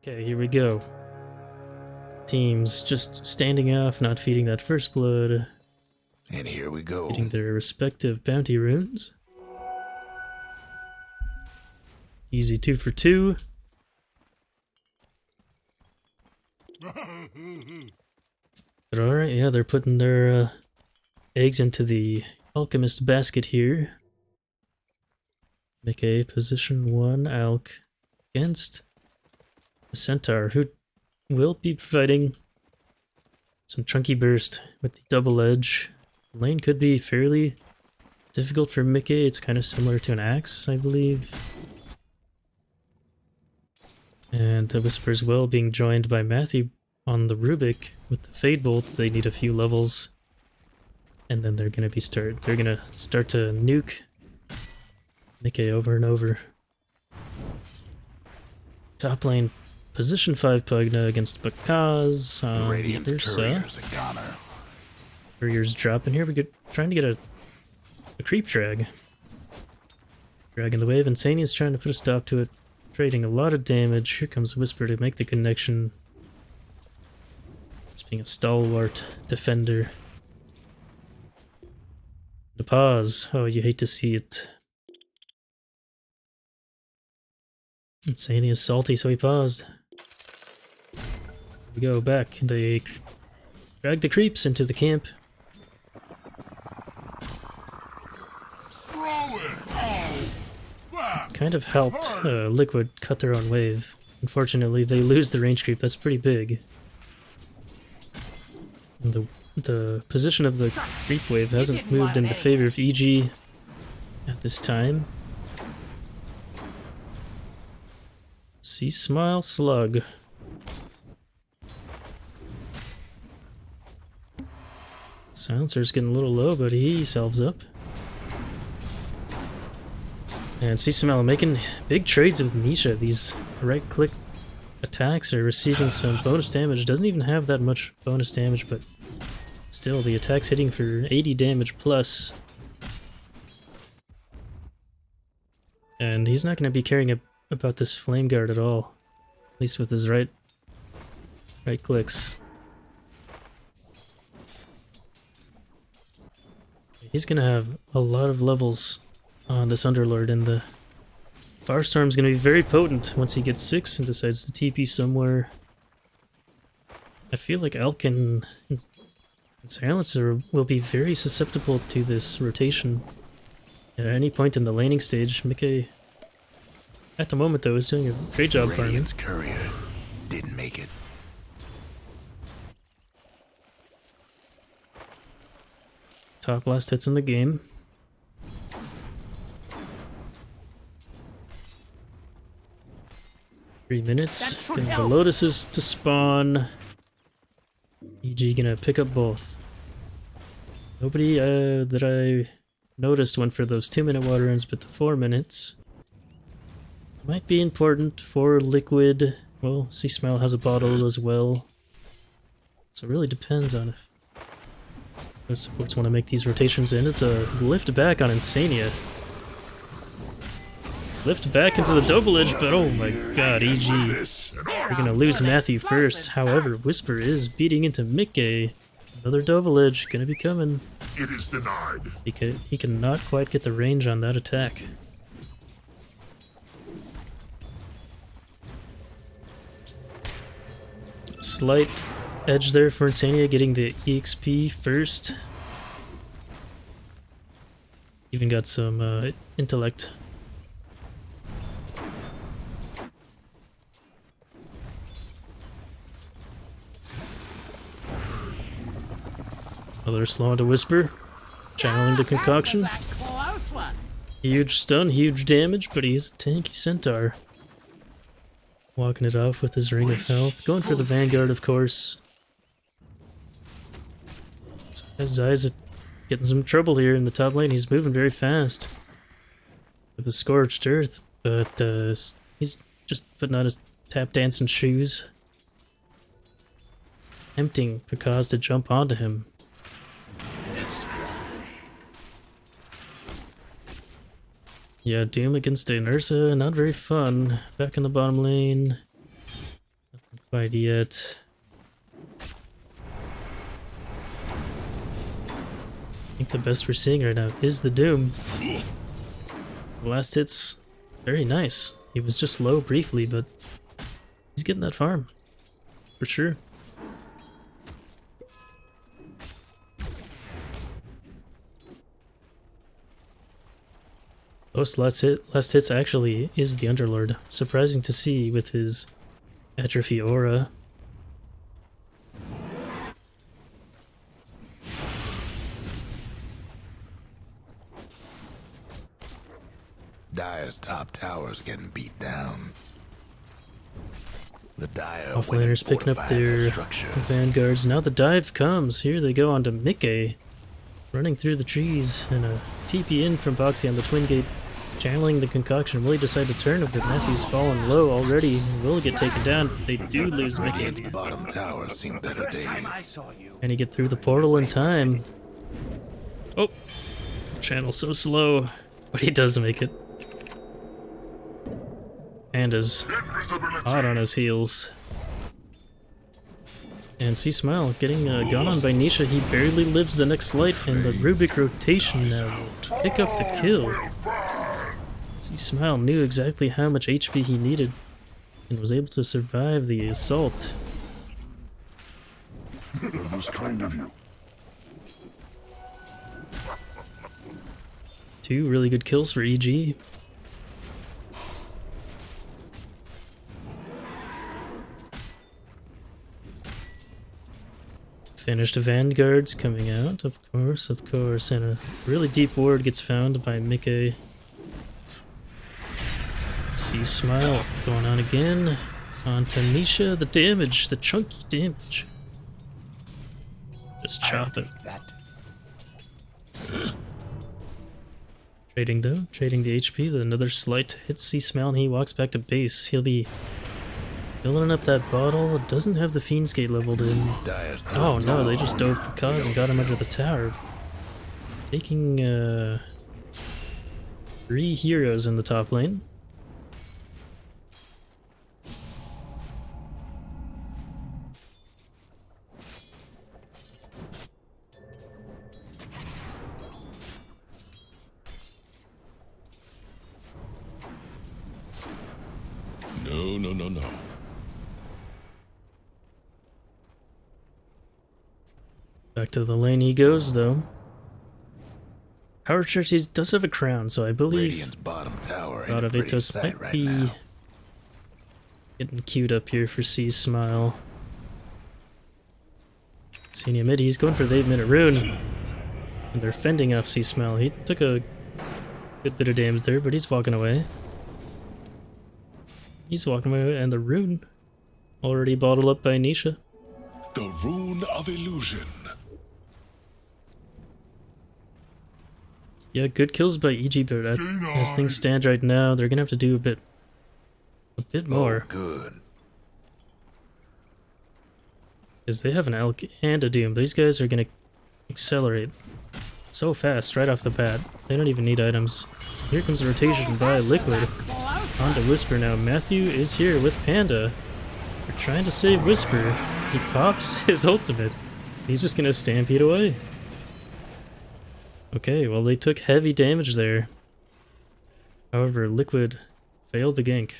Okay, here we go. Teams just standing off, not feeding that first blood, And here we go. getting their respective bounty runes. Easy 2 for 2. But alright, yeah, they're putting their eggs into the alchemist basket here. Make a position 1 alch against the centaur, who will be providing some chunky burst with the double edge. Lane could be fairly difficult for Mickey. It's kind of similar to an axe, I believe. And Whisper as well, being joined by Matthew on the Rubik with the Fade Bolt. They need a few levels, and then they're gonna start to nuke Mickey over and over. Top lane, position 5 Pugna against Bakaz. The Radiant Ursa. Courier's a goner. Courier's dropping here. We're trying to get a creep drag. Dragging the wave. Insania's trying to put a stop to it. Trading a lot of damage. Here comes Whisper to make the connection. It's being a stalwart defender. The pause. Oh, you hate to see it. Insania's salty, so he paused. We go back. They drag the creeps into the camp. Kind of helped Liquid cut their own wave. Unfortunately, they lose the range creep. That's pretty big. And the position of the creep wave hasn't moved in the favor of EG at this time. See Smile Slug. Silencer's getting a little low, but he salves up. And C-Smile making big trades with Misha. These right-click attacks are receiving some bonus damage. Doesn't even have that much bonus damage, but still, the attack's hitting for 80 damage plus. And he's not going to be caring about this Flame Guard at all. At least with his right clicks. He's going to have a lot of levels on this Underlord, and the Firestorm's going to be very potent once he gets 6 and decides to TP somewhere. I feel like Alkin and Silencer will be very susceptible to this rotation at any point in the laning stage. Mickey, at the moment though, is doing a great job farming. Radiant Courier didn't make it. Top last hits in the game. Three minutes. Getting the Lotuses to spawn. EG gonna pick up both. Nobody that I noticed went for those 2-minute water runs, but the 4 minutes might be important for Liquid. Well, C-Smile has a bottle as well. So it really depends on if those supports want to make these rotations in. It's a lift back on Insania. Lift back into the double edge, but oh my god, EG. We're gonna lose Matthew first. However, Whisper is beating into Mickey. Another double edge gonna be coming. It is denied. He cannot quite get the range on that attack. Slight edge there for Insania, getting the EXP first. Even got some intellect. Another slow into Whisper, channeling the concoction. Huge stun, huge damage, but he is a tanky centaur. Walking it off with his ring of health, going for the Vanguard, of course. His eyes are getting some trouble here in the top lane. He's moving very fast with the Scorched Earth, but he's just putting on his tap dancing shoes, tempting Bakaz to jump onto him. Yeah, Doom against an Ursa, not very fun. Back in the bottom lane. Quite yet. I think the best we're seeing right now is the Doom. The last hit's very nice. He was just low briefly, but he's getting that farm. For sure. Last hits actually is the Underlord. Surprising to see with his atrophy aura. Dire's top tower's getting beat down. The Dire Offlaners picking up their vanguards. Now the dive comes. Here they go onto Mickey. Running through the trees and a TP in from Boxy on the Twin Gate. Channeling the concoction. Will he decide to turn if Matthew's fallen low already? Will get taken down, but they do lose Mickey. Radiant's bottom tower seen better days. Can he get through the portal in time? Oh! Channel so slow. But he does make it. Panda's hot on his heels. And see Smile getting gone on by Nisha. He barely lives the next light, and the Rubik rotation now will pick up the kill. See Smile knew exactly how much HP he needed and was able to survive the assault. That was kind of you. Two really good kills for EG. Finished vanguards coming out, of course, and a really deep ward gets found by Mickey. See Smile going on again. On to Nisha, the damage, the chunky damage. Just chop it. Trading though, trading the HP, another slight hit see Smile and he walks back to base. He'll be filling up that bottle. It doesn't have the Fiend's Gate leveled in. Oh no, they just dove for cause and got him under the tower. Taking 3 heroes in the top lane. No. Back to the lane he goes, though. Power Church does have a crown, so I believe Radiant's bottom tower God of Atos might right be now. getting queued up here for C Smile. Senior mid, he's going for the 8-minute rune. And they're fending off C Smile. He took a good bit of damage there, but he's walking away. He's walking away, and the rune already bottled up by Nisha. The Rune of Illusion. Yeah, good kills by EG, but as things stand right now, they're gonna have to do a bit more. Oh, good. Because they have an Elk and a Doom. These guys are gonna accelerate so fast right off the bat. They don't even need items. Here comes the rotation by Liquid. On to Whisper now. Matthew is here with Panda. They're trying to save Whisper. He pops his ultimate. He's just gonna stampede away. Okay, well they took heavy damage there. However, Liquid failed the gank.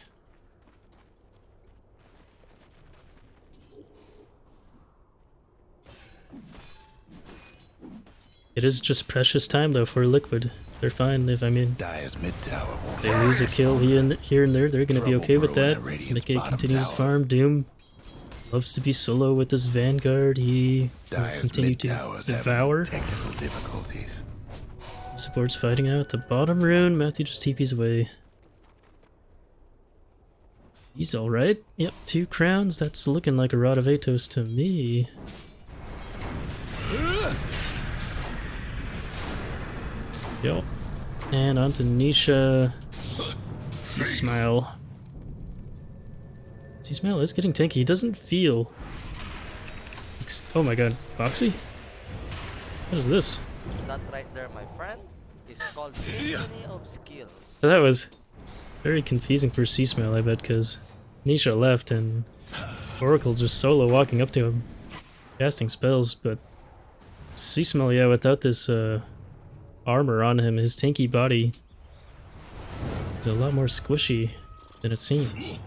It is just precious time though for Liquid. They're fine if Dire's mid tower won't they lose a kill here and there, they're gonna be Trouble okay with brewing that. at Radiant's Mickey bottom continues to tower. farm. Doom loves to be solo with this Vanguard. He will Dire's continue mid to tower's devour. having technical difficulties. Support's fighting out the bottom rune. Matthew just TP's away. He's alright. Yep, 2 crowns. That's looking like a Rod of Atos to me. Yep. And on to Nisha. See Smile. See Smile is getting tanky. He doesn't feel... Oh my god. Boxy? What is this? That right there, my friend, is called Symphony of Skills. So that was very confusing for C-Smile, I bet, because Nisha left and Oracle just solo walking up to him, casting spells, but Sea Smell, yeah, without this armor on him, his tanky body is a lot more squishy than it seems.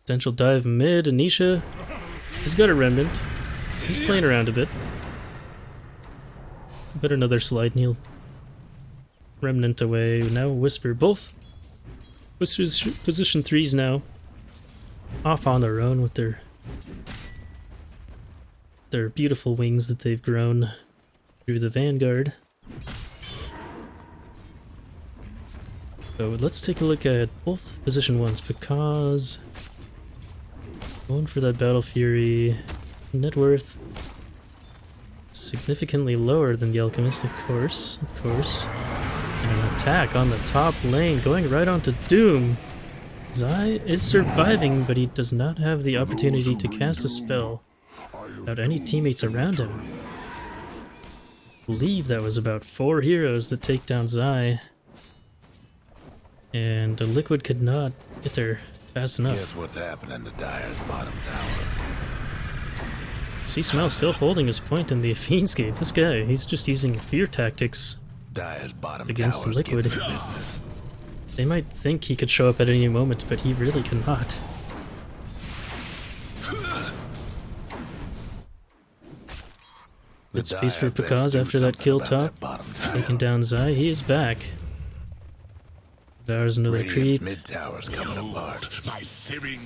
Potential dive mid, Anisha. He's got a remnant. He's playing around a bit. But another slide and he'll remnant away. Now Whisper. Both Whisper's position 3s now. Off on their own with their beautiful wings that they've grown through the Vanguard. So let's take a look at both position 1s because going for that Battle Fury net worth significantly lower than the Alchemist, of course. And an attack on the top lane going right onto Doom. Zai is surviving, but he does not have the opportunity to cast a spell without any teammates around him. I believe that was about 4 heroes that take down Zai. And the Liquid could not get there fast enough. Guess what's happening to Dire's bottom tower? Sea Smell still holding his point in the Fiend's Gate. This guy, he's just using fear tactics Dire's bottom against tower's Liquid. getting the business. They might think he could show up at any moment, but he really cannot. Good space for Dire best Pakaz do after that something kill about top. that bottom tower. Taking down Zai, he is back. Devours another Radiant's creep. mid tower's coming apart. My searing.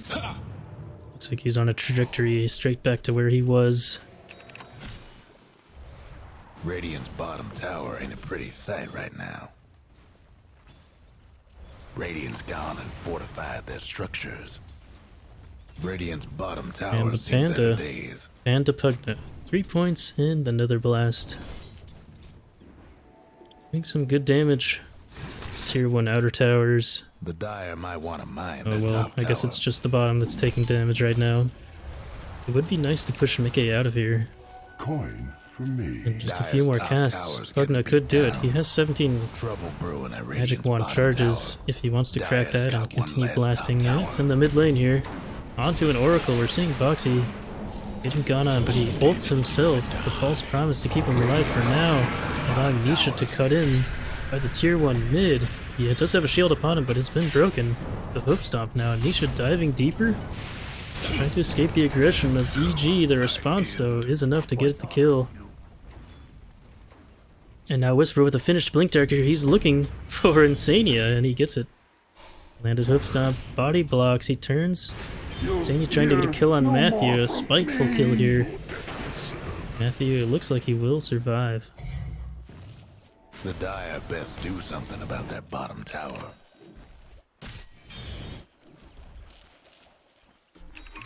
Looks like he's on a trajectory straight back to where he was. Radiant's bottom tower ain't a pretty sight right now. Radiant's gone and fortified their structures. Radiant's bottom tower And the seen better Panda. days. And to Pugna. 3 points in the Nether Blast. Doing some good damage. It's tier 1 outer towers. The Dire might want to mine Oh their well, top I guess tower. it's just the bottom that's taking damage right now. It would be nice to push Mickey out of here. Coin for me. In just a Dire's few more top casts. tower's getting Pugna could do it. beat He down. has 17 Trouble brewing at Magic Radiant's Wand bottom charges tower. if he wants to crack Dire's that and got one continue less blasting. top Yeah, it's tower. in the mid lane here. Onto an Oracle. We're seeing Boxy getting gone on, but he ults himself. The false promise to keep him alive for now. Allowing Nisha to cut in by the tier 1 mid. Yeah, it does have a shield upon him, but it's been broken. The hoof stomp now. Nisha diving deeper. Trying to escape the aggression of EG. The response, though, is enough to get the kill. And now Whisper with a finished Blink Dagger. He's looking for Insania, and he gets it. Landed hoof stomp, body blocks. He turns. Insania trying to get a kill on Matthew. A spiteful kill here. Matthew, it looks like he will survive. The Dire best do something about that bottom tower.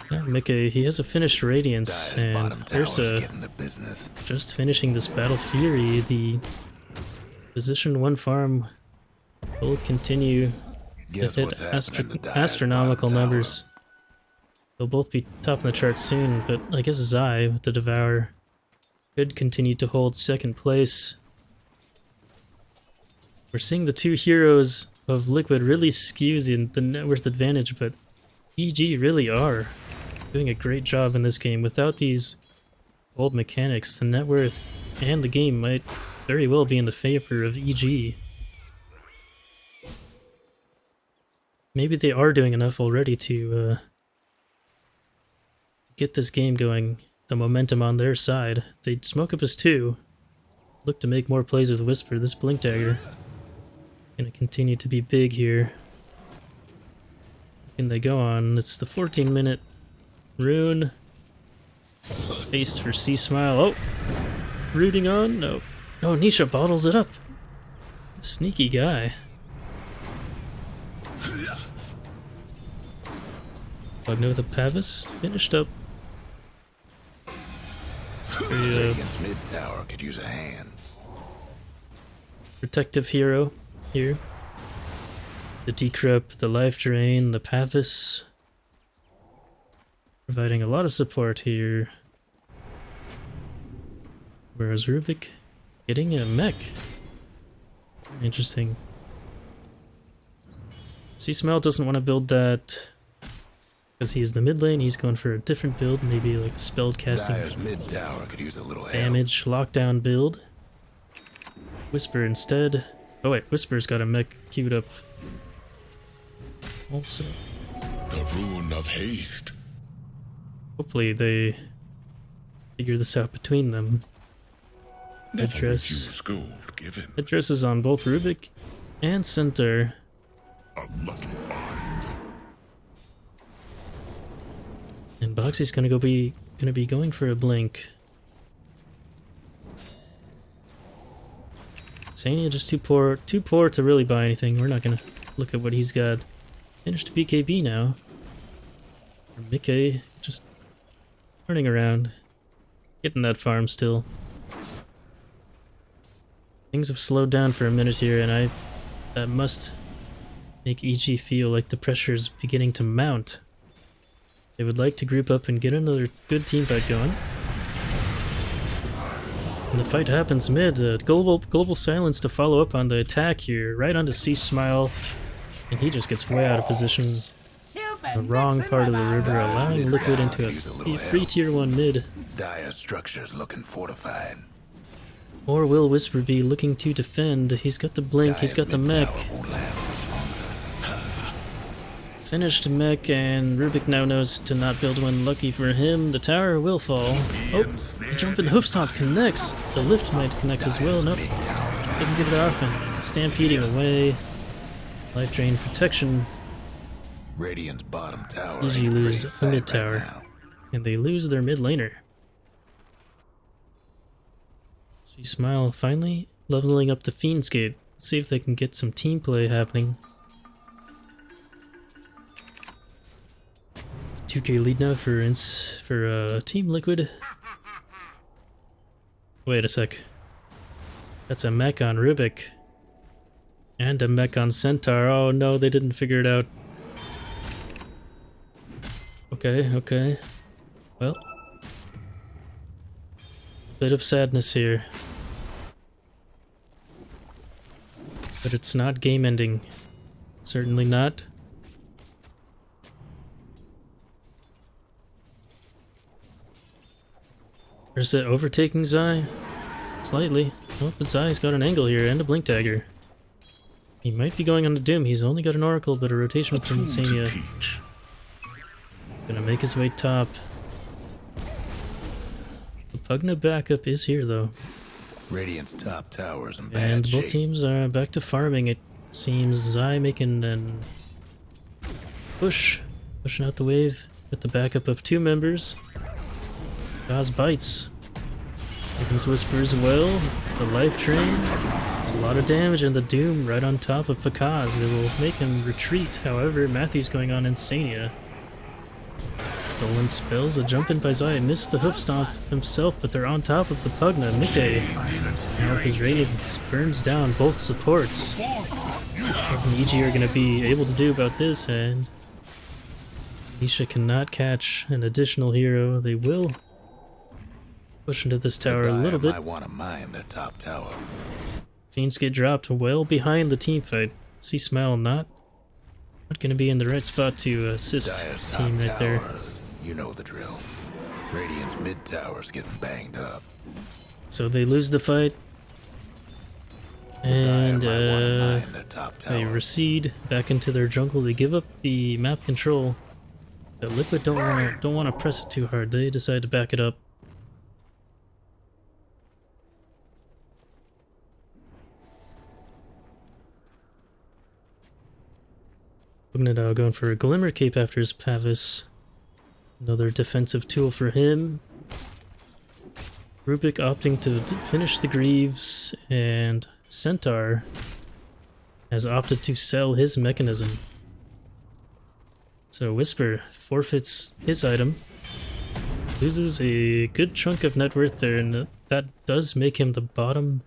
Yeah, Mickey, he has a finished Radiance, Dire's and bottom tower's Ursa getting the business. just finishing this Battle Fury. The position 1 farm will continue to Guess hit what's happening to Dire's astronomical bottom tower? numbers. They'll both be top in the chart soon, but I guess Zai with the Devour could continue to hold second place. We're seeing the 2 heroes of Liquid really skew the net worth advantage, but EG really are doing a great job in this game. Without these old mechanics, the net worth and the game might very well be in the favor of EG. Maybe they are doing enough already to get this game going, the momentum on their side. They'd smoke up as 2. Look to make more plays with Whisper. This Blink Dagger gonna continue to be big here. Can they go on? It's the 14-minute rune. Haste for Sea Smile. Oh! Rooting on? No. No, Nisha bottles it up. Sneaky guy. Pugna with a Pavis. Finished up. Very, Radiant's mid tower could use a hand. protective hero here. The Decrypt, the Life Drain, the Pavis. Providing a lot of support here. Whereas Rubik getting a mech. Interesting. Sea Smell doesn't want to build that Because he is the mid lane, he's going for a different build, maybe like a spell casting Dire's mid tower could use a little help. damage lockdown build. Whisper instead. Oh wait, Whisper's got a mech queued up. Also, The rune of haste. hopefully they figure this out between them. Never Headdress. refuse gold given. Headdress is on both Rubik and Centaur. A lucky find. And Boxy's gonna be going for a blink. Sania just too poor to really buy anything. We're not gonna look at what he's got. Finished BKB now. Or Mickey just turning around, getting that farm still. Things have slowed down for a minute here, and that must make EG feel like the pressure is beginning to mount. They would like to group up and get another good team fight going. And the fight happens mid. Global silence to follow up on the attack here, right onto C-Smile, and he just gets way out of position. The wrong part of the river, allowing Liquid into a free tier 1 mid. Dire structures looking fortified. Or will Whisper be looking to defend? He's got the blink, he's got the mech. Finished mech, and Rubik now knows to not build one. Lucky for him, the tower will fall. Oh, the jump in the hoof-stomp connects. The lift might connect as well. Nope, doesn't get it often. Stampeding away. Life drain protection. Radiant's bottom tower. EG ain't lose pretty the mid sight right tower. now. And they lose their mid laner. See Smile finally leveling up the Fiendscape. Let's see if they can get some team play happening. 2k lead now for Team Liquid. Wait a sec. That's a mech on Rubik. And a mech on Centaur. Oh no, they didn't figure it out. Okay. Well. Bit of sadness here. But it's not game ending. Certainly not. Is it overtaking Zai? Slightly. Oh, but Zai's got an angle here and a blink dagger. He might be going on to Doom. He's only got an Oracle, but a rotation from Insania. Teach. Gonna make his way top. The Pugna backup is here, though. Radiant's top towers in bad And both shape. teams are back to farming. It seems Zai making an pushing out the wave with the backup of 2 members. Gauze bites. Here comes Whisper as well. The life drain. It's a lot of damage, and the Doom right on top of Pakaz. It will make him retreat. However, Matthew's going on Insania. Stolen spells, a jump in by Zai. Missed the hoof stomp himself, but they're on top of the Pugna. Mickey, now with his radiance, burns down both supports. Nothing EG are going to be able to do about this, and Nisha cannot catch an additional hero. They will push into this tower a little bit. I want to mine their top tower. Fiends get dropped well behind the team fight. See Smile not going to be in the right spot to assist Dire's his top team right there. towers, you know the drill. Radiant's mid tower's getting banged up. So they lose the fight, and Dire might wanna mine their top they tower. recede back into their jungle. They give up the map control, but Liquid don't want to press it too hard. They decide to back it up. Ugnadao going for a Glimmer Cape after his Pavis. Another defensive tool for him. Rubik opting to finish the Greaves, and Centaur has opted to sell his mechanism. So Whisper forfeits his item, loses a good chunk of net worth there, and that does make him the bottom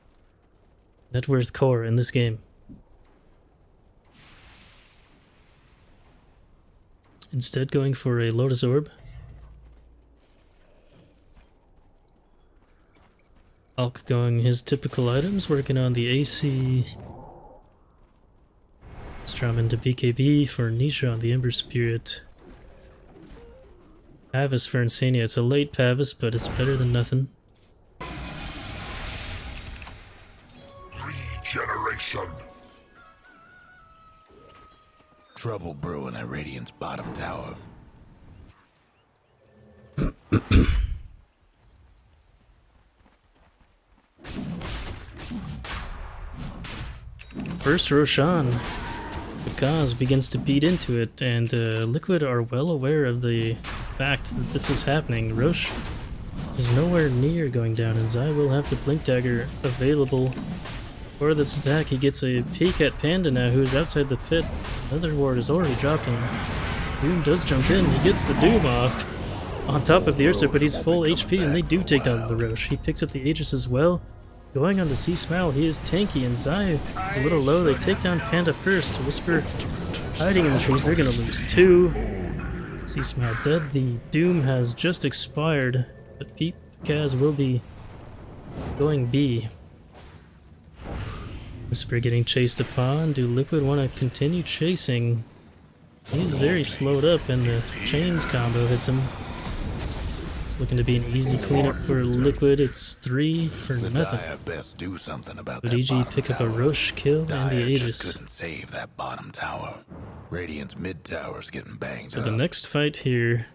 net worth core in this game. Instead going for a Lotus Orb. Hulk going his typical items, working on the AC. Strom into BKB for Nisha on the Ember Spirit. Pavis for Insania. It's a late Pavis, but it's better than nothing. Regeneration. Trouble brewing at Radiant's bottom tower. First Roshan. Kaz begins to beat into it, and Liquid are well aware of the fact that this is happening. Rosh is nowhere near going down, and Zai will have the Blink Dagger available for this attack. He gets a peek at Panda now, who's outside the pit. Another ward is already dropped, and Doom does jump in. He gets the Doom off on top of the Ursa, but he's full HP, and they do take down the Rosh. He picks up the Aegis as well. Going on to see Smile, he is tanky, and Zai a little low. They take down Panda first. Whisper hiding in the trees. They're gonna lose 2. See Smile dead. The Doom has just expired, but Kaz will be going B. Whisper getting chased upon. Do Liquid want to continue chasing? He's very slowed up, and the chains combo hits him. It's looking to be an easy cleanup for Liquid. It's 3 for The nothing. Dire best do something about But that EG bottom pick up a tower. Rosh kill and the Dire just Aegis. couldn't save that bottom tower. Radiant's mid tower's getting banged So up. the next fight here,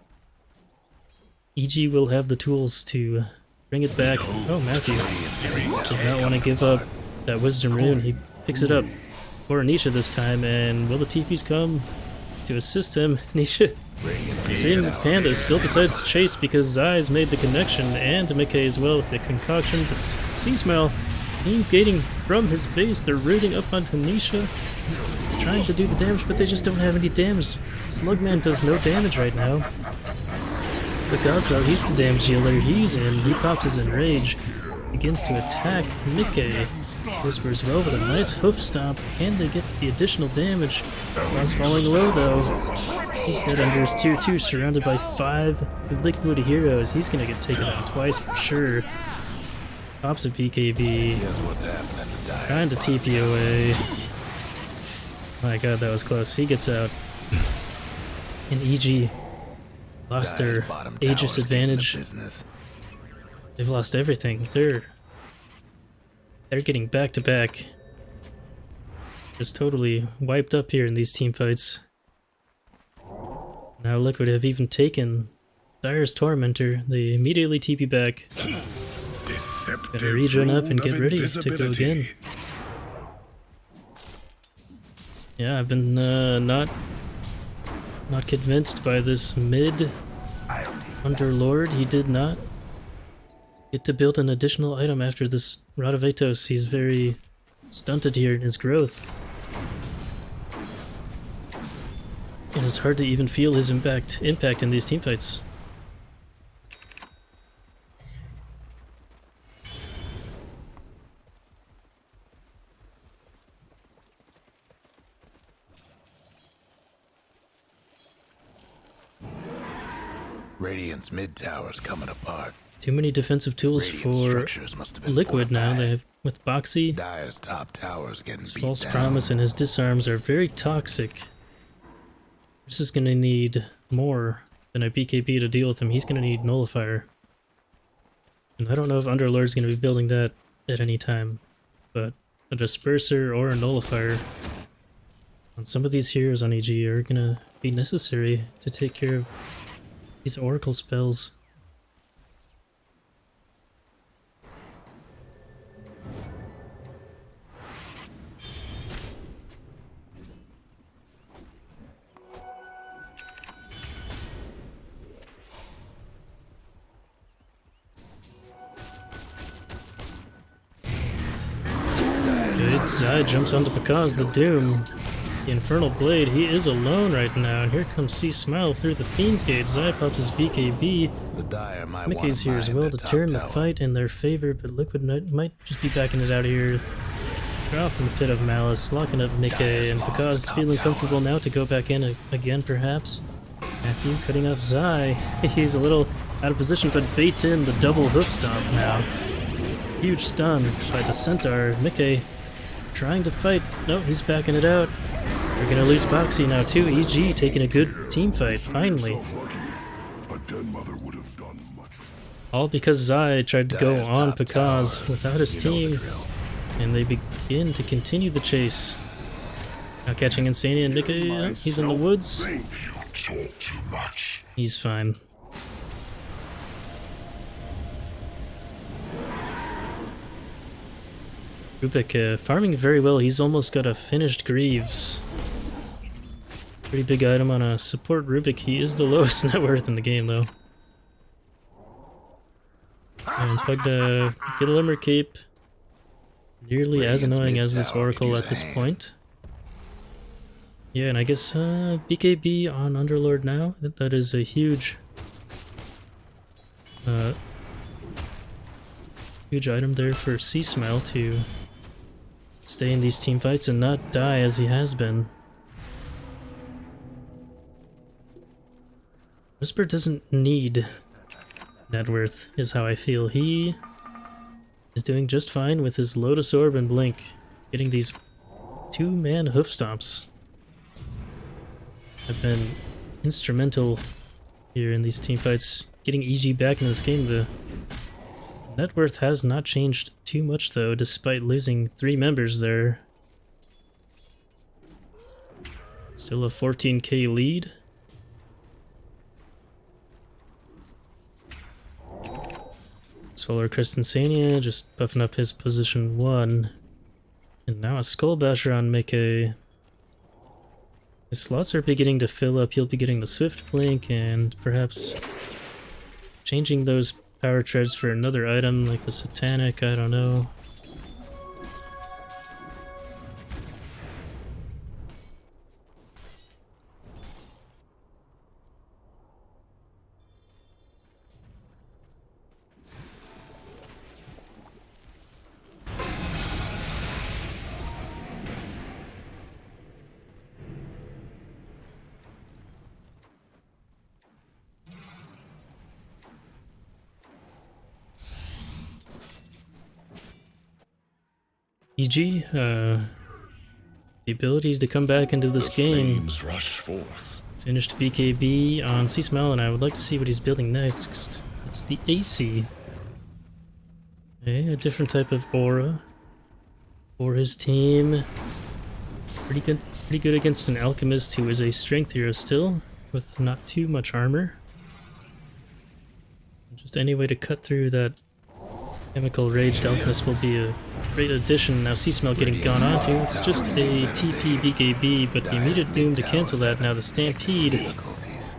EG will have the tools to bring it back. Oh, Matthew did not want to give up that Wisdom Rune. He picks it up for Anisha this time, and will the TPs come to assist him? Anisha, seeing Panda, still decides to chase because Zai's made the connection, and Mickey as well with the concoction, but Seasmell, he's gating from his base. They're rooting up onto Anisha, trying to do the damage, but they just don't have any damage. Slugman does no damage right now. Because though he's the damage dealer, he's in, he pops his Enrage, begins to attack Mickey. Whispers well with a nice hoof stomp. Can they get the additional damage? Whilst falling low though. He's dead under his tier 2, surrounded by 5 Liquid heroes. He's gonna get taken out twice for sure. Pops a BKB. Guess what's happening to Dire? Trying to TP away. My god, that was close. He gets out. And EG lost Dire's their bottom Aegis tower's getting the advantage. business. They've lost everything. They're getting back to back. Just totally wiped up here in these team fights. Now Liquid have even taken Dire's Tormentor. They immediately TP back. Deceptive Gotta regen up and rune get of ready to go invisibility. again. Yeah, I've been not convinced by this mid Underlord. He did not get to build an additional item after this Rod of Atos. He's very stunted here in his growth. And it's hard to even feel his impact in these teamfights. Radiant's mid tower's coming apart. Too many defensive tools Radiant for structures must have been Liquid now. fortified. They have with Boxy. Dire's top tower's getting His beat false down. promise and his disarms are very toxic. This is gonna need more than a BKB to deal with him. He's gonna need Nullifier. And I don't know if Underlord's gonna be building that at any time, but a Disperser or a Nullifier on some of these heroes on EG are gonna be necessary to take care of these Oracle spells. Good. Zai jumps onto Pakaz, the Doom. The Infernal Blade, he is alone right now, and here comes C Smile through the Fiend's Gate. Zai pops his BKB. The Dire might Mickey's wanna here as mine well their to top turn the tower. fight in their favor, but Liquid might just be backing it out here. Drop in the Pit of Malice, locking up Mickey, and Pakaz feeling comfortable now to go back in again, perhaps. Matthew cutting off Zai. He's a little out of position, but baits in the double hoof stomp now. Huge stun by the Centaur. Mickey trying to fight. No, he's backing it out. We're gonna lose Boxy now too. EG taking a good team fight, finally. A dead mother would have done much. All because Zai tried to go Dire's on top Pakaz tower. without his You know the team, drill. and they begin to continue the chase. Now catching Insania and Mickey, he's in the woods. You talk too much. He's fine. Rubik farming very well. He's almost got a finished Greaves. Pretty big item on a support Rubik. He is the lowest net worth in the game, though. And Pugna, get a Limmer Cape. Nearly as Radiant's annoying as this mid-tower could Oracle use at a this hand. point. Yeah, and I guess BKB on Underlord now. That is a huge huge item there for C-Smell to stay in these team fights and not die as he has been. Whisper doesn't need net worth, is how I feel. He is doing just fine with his Lotus Orb and Blink, getting these 2-man hoof stomps. Have been instrumental here in these team fights. Getting EG back into this game, the net worth has not changed too much though, despite losing 3 members there. Still a 14k lead. Solar Crest Insania just buffing up his position 1. And now a Skull Basher on Mickey. His slots are beginning to fill up. He'll be getting the Swift Blink and perhaps changing those power treads for another item like the Satanic, I don't know. EG, the ability to come back into this game. Flames rush forth. Finished BKB on C-Smell, and I would like to see what he's building next. It's the AC. Okay, a different type of aura for his team. Pretty good against an Alchemist who is a strength hero still, with not too much armor. Just any way to cut through that Chemical Raged Alchemist will be a great addition. Now C-Smell getting gone onto. It's just a TP BKB, but the immediate doom to cancel that. Now the Stampede Difficulties.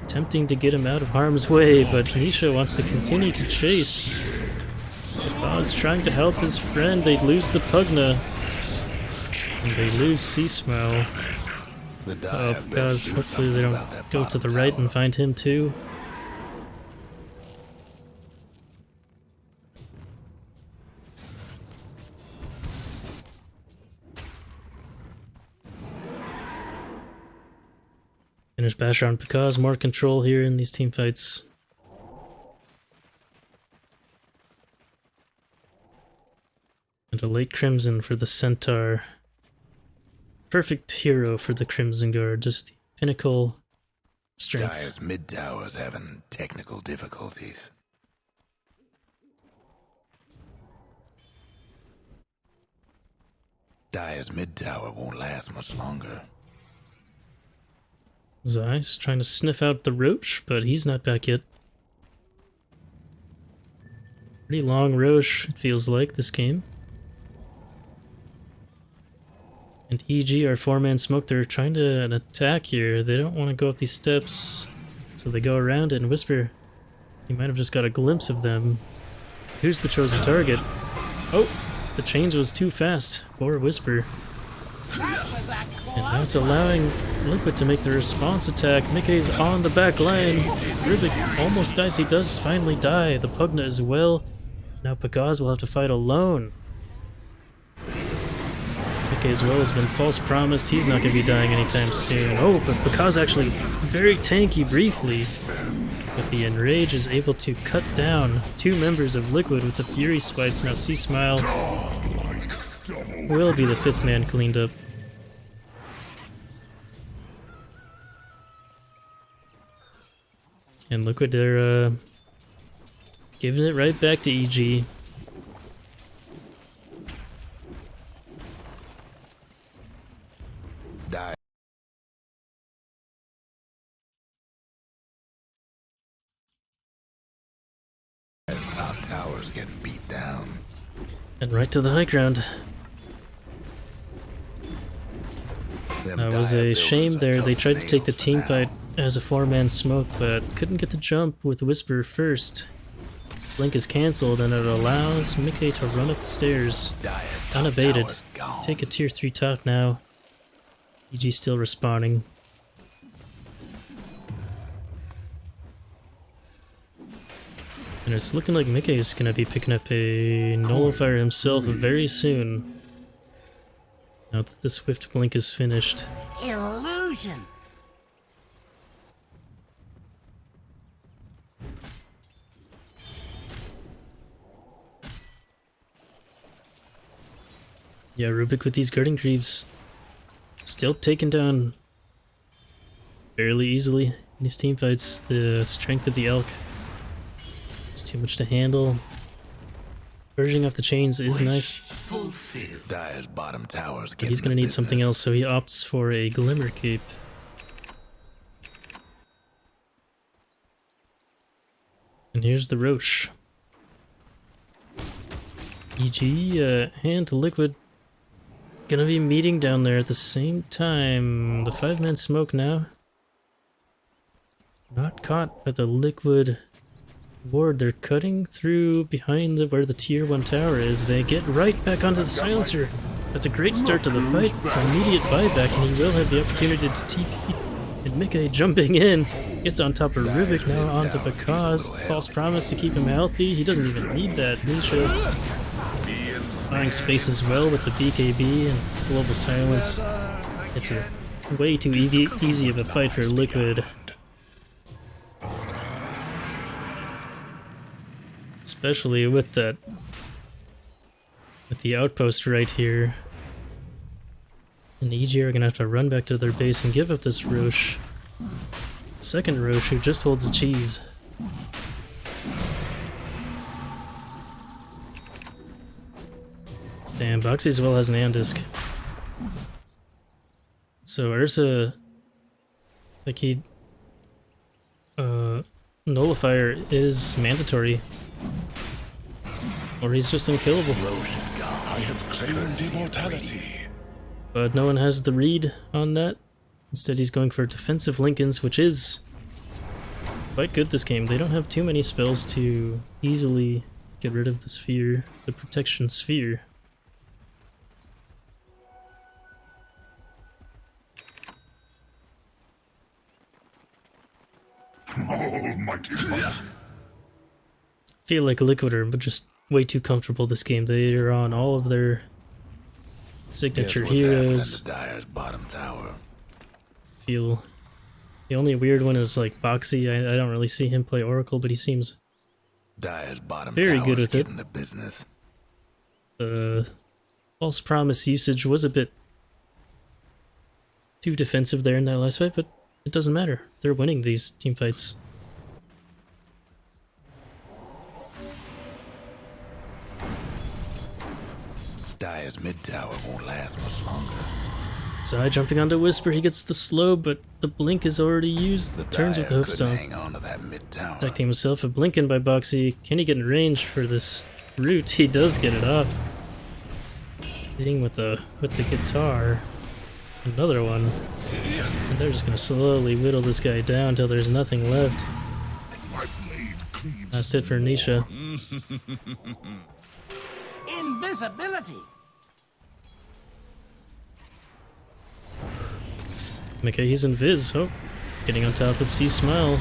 attempting to get him out of harm's way, but Nisha wants to continue to chase. Baz trying to help his friend. They lose the Pugna. And they lose C-Smell. The Dire Oh, best because do hopefully they something don't about that go to the bottom right tower. and find him too. Finish Basher on Pakaz, more control here in these team fights. And a late Crimson for the Centaur. Perfect hero for the Crimson Guard, just the pinnacle strength. Dire's mid tower's having technical difficulties. Dire's mid tower won't last much longer. Zeiss trying to sniff out the Roche, but he's not back yet. Pretty long Roche, it feels like, this game. And EG, our 4-man smoke, they're trying to attack here. They don't want to go up these steps, so they go around it and Whisper. He might have just got a glimpse of them. Who's the chosen target? Oh, the change was too fast for Whisper. And now it's allowing Liquid to make the response attack. Mickey's on the back line. Rubik almost dies. He does finally die. The Pugna as well. Now Pakaz will have to fight alone. Mickey as well has been false promised. He's not going to be dying anytime soon. Oh, but Pakaz actually very tanky briefly. But the Enrage is able to cut down 2 members of Liquid with the Fury swipes. Now C-Smile will be the 5th man cleaned up. And Liquid, they're giving it right back to EG. Dire as top towers getting beat down. And right to the high ground. Them That was dire a buildings shame are there. tough They as tried to take the nails for team now. fight as a 4-man smoke, but couldn't get the jump with Whisper first. Blink is cancelled, and it allows Mickey to run up the stairs. Dire's top Unabated. tower's gone. Take a tier 3 top now. EG still respawning. And it's looking like Mickey is going to be picking up a Nullifier himself very soon. Now that the Swift Blink is finished. Illusion. Yeah, Rubik with these Guarding Greaves. Still taken down fairly easily in these team fights. The strength of the Elk is too much to handle. Purging off the chains is nice, Dire's bottom towers but getting he's going to the need something business. else, so he opts for a Glimmer Cape. And here's the Roche. EG and Liquid gonna be meeting down there at the same time. The 5-man smoke now. Not caught by the Liquid ward. They're cutting through behind where the tier 1 tower is. They get right back onto the silencer. That's a great start to the fight. It's an immediate buyback, and he will have the opportunity to TP. And Mickey jumping in. Gets on top of Rubik, now onto Bakaz. False promise to keep him healthy. He doesn't even need that. Nisha buying space as well with the BKB and Global Silence. It's a way too easy of a fight for Liquid. Especially with that, with the outpost right here. And EG are gonna have to run back to their base and give up this Roche. Second Roche who just holds a cheese. Damn, Boxy as well has an Andisk. So Ursa, like he, Nullifier is mandatory, or he's just unkillable. Roche is gone. I have claimed immortality. But no one has the read on that. Instead he's going for defensive Lincolns, which is quite good this game. They don't have too many spells to easily get rid of the sphere, the protection sphere. Almighty mother. Feel like Liquid are just way too comfortable this game. They are on all of their signature Guess what's happening heroes. to Dire's bottom tower. Feel the only weird one is like Boxy. I don't really see him play Oracle, but he seems Dire's bottom very tower's good with it. getting the business. False promise usage was a bit too defensive there in that last fight, but it doesn't matter. They're winning these team fights. Dire's mid tower won't last much longer. Zai jumping onto Whisper, he gets the slow, but the blink is already used. The Turns with the Dire Hoof couldn't Stomp. hang on to that mid tower. Protecting himself, a blinking by Boxy. Can he get in range for this root? He does get it off. Hitting with the guitar. Another one. And they're just gonna slowly whittle this guy down till there's nothing left. My blade cleaves. That's it for Nisha. Invisibility. Okay, he's in Viz. Oh, getting on top of C-Smile.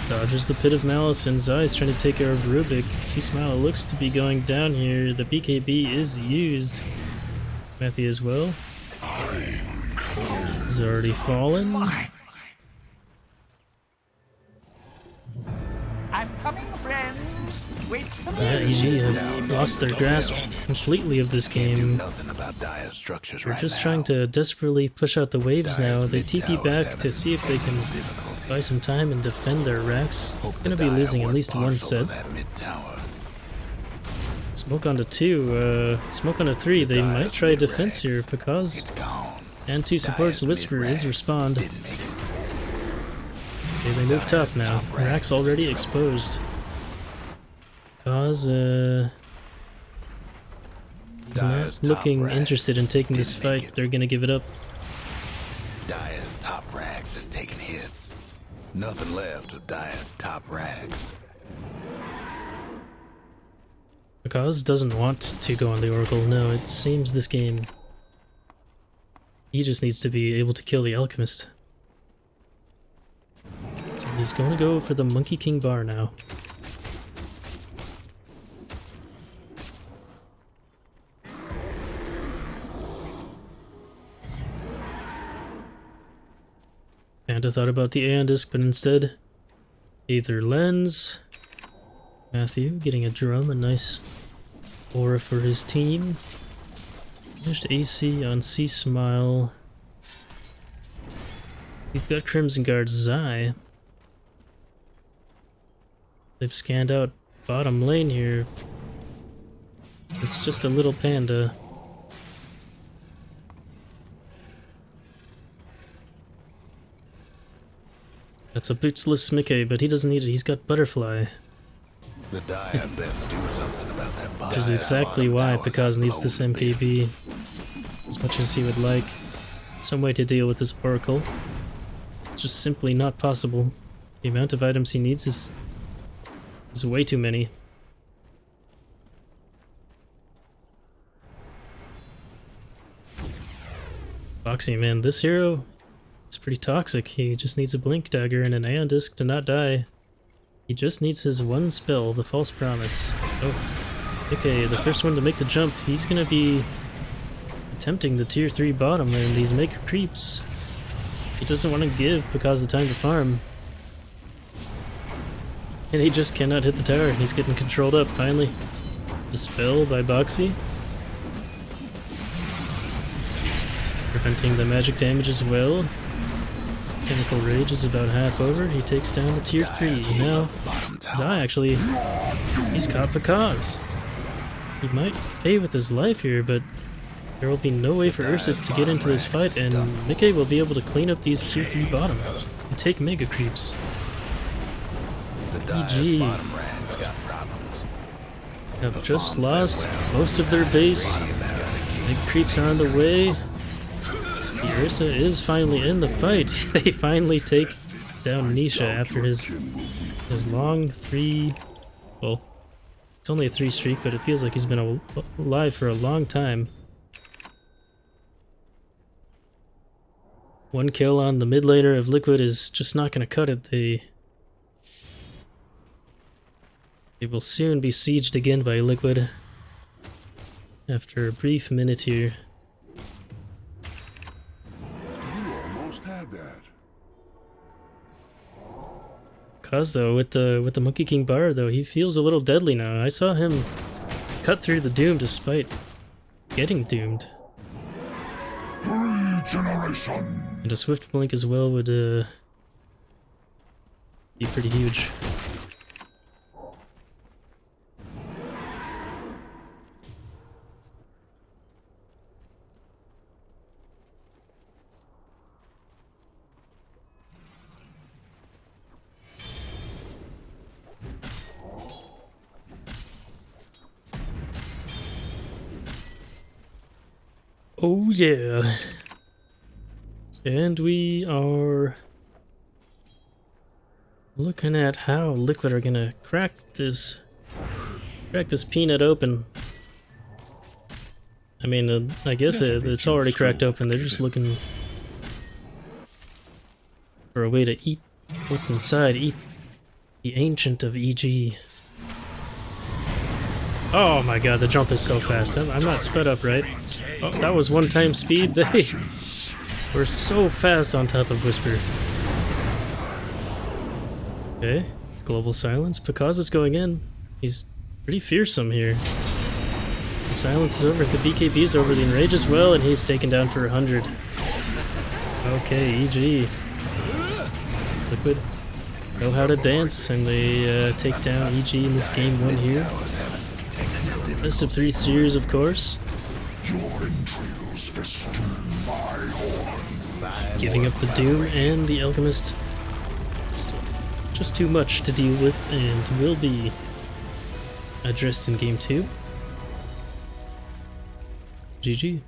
Dodges the Pit of Malice, and Zai's trying to take care of Rubik. C-Smile looks to be going down here. The BKB is used. Matthew as well. He's already fallen. I'm coming, friends. Wait for me. EG have lost their grasp completely of this Do game. nothing about Dire's structures They're right just now. trying to desperately push out the waves now. They TP back to see if they can Difficulty. buy some time and defend their racks. Hope Gonna the be Dire losing at weren't least one partial to set. that mid-tower. Smoke onto 2, smoke onto 3. They Dire's might try mid-racks. defense here because It's gone. and 2 supports Dire's Whisper is mid-racks respond. Didn't make it. Okay, they move top Dire's now. top racks Rack's already exposed. Cause he's Dire's not top looking racks interested in taking this didn't make fight. it. They're gonna give it up. Dire's top rags is taking hits. Nothing left of Dire's top rags. Because doesn't want to go on the Oracle. No, it seems this game he just needs to be able to kill the Alchemist. So he's going to go for the Monkey King bar now. Panda thought about the Aeon Disc, but instead, either Lens. Matthew getting a drum, a nice aura for his team. Finished AC on C Smile. We've got Crimson Guard Zai. They've scanned out bottom lane here. It's just a little panda. That's a bootsless Mickey, but he doesn't need it. He's got Butterfly. The Dire best do something about that bottom. Which is exactly why Picaz needs this MKB as much as he would like. Some way to deal with this Oracle. It's just simply not possible. The amount of items he needs is way too many. Boxy, man, this hero is pretty toxic. He just needs a Blink Dagger and an Aeon Disc to not die. He just needs his one spell, the False Promise. Oh, okay, the first one to make the jump. He's gonna be attempting the tier 3 bottom and these Maker creeps. He doesn't want to give because of the time to farm. And he just cannot hit the tower. He's getting controlled up, finally. Dispel by Boxy. Preventing the magic damage as well. Chemical Rage is about half over. He takes down the tier 3. Now, Zai actually, he's caught Picaz. He might pay with his life here, but there will be no way for Ursa to get into this fight, and Mickey will be able to clean up these tier 3 bottom and take Mega Creeps. GG. Have just lost most of their base. Mega Creeps are on the way. The Ursa is finally in the fight. They finally take down Nisha after his long 3... Well, it's only a 3 streak, but it feels like he's been alive for a long time. 1 kill on the mid laner of Liquid is just not going to cut it. They will soon be sieged again by Liquid after a brief minute here. Almost had that. Cause though, with the Monkey King bar though, he feels a little deadly now. I saw him cut through the doom despite getting doomed. Regeneration. And a swift blink as well would be pretty huge. Oh yeah. And we are looking at how Liquid are gonna crack this peanut open. I mean, I guess it's already cracked open. They're just looking for a way to eat what's inside. Eat the Ancient of EG. Oh my god, the jump is so fast. I'm not sped up, right? Oh, that was 1-time speed. They were so fast on top of Whisper. Okay, it's Global Silence. Picaz is going in. He's pretty fearsome here. The silence is over, the BKB is over, the enrage as well, and he's taken down for 100. Okay, EG. Liquid know how to dance, and they take down EG in this game 1 here. Best of 3 series, of course. Your entrails festoon my horn. Giving up the Doom and the Alchemist. It's just too much to deal with, and will be addressed in game 2. GG.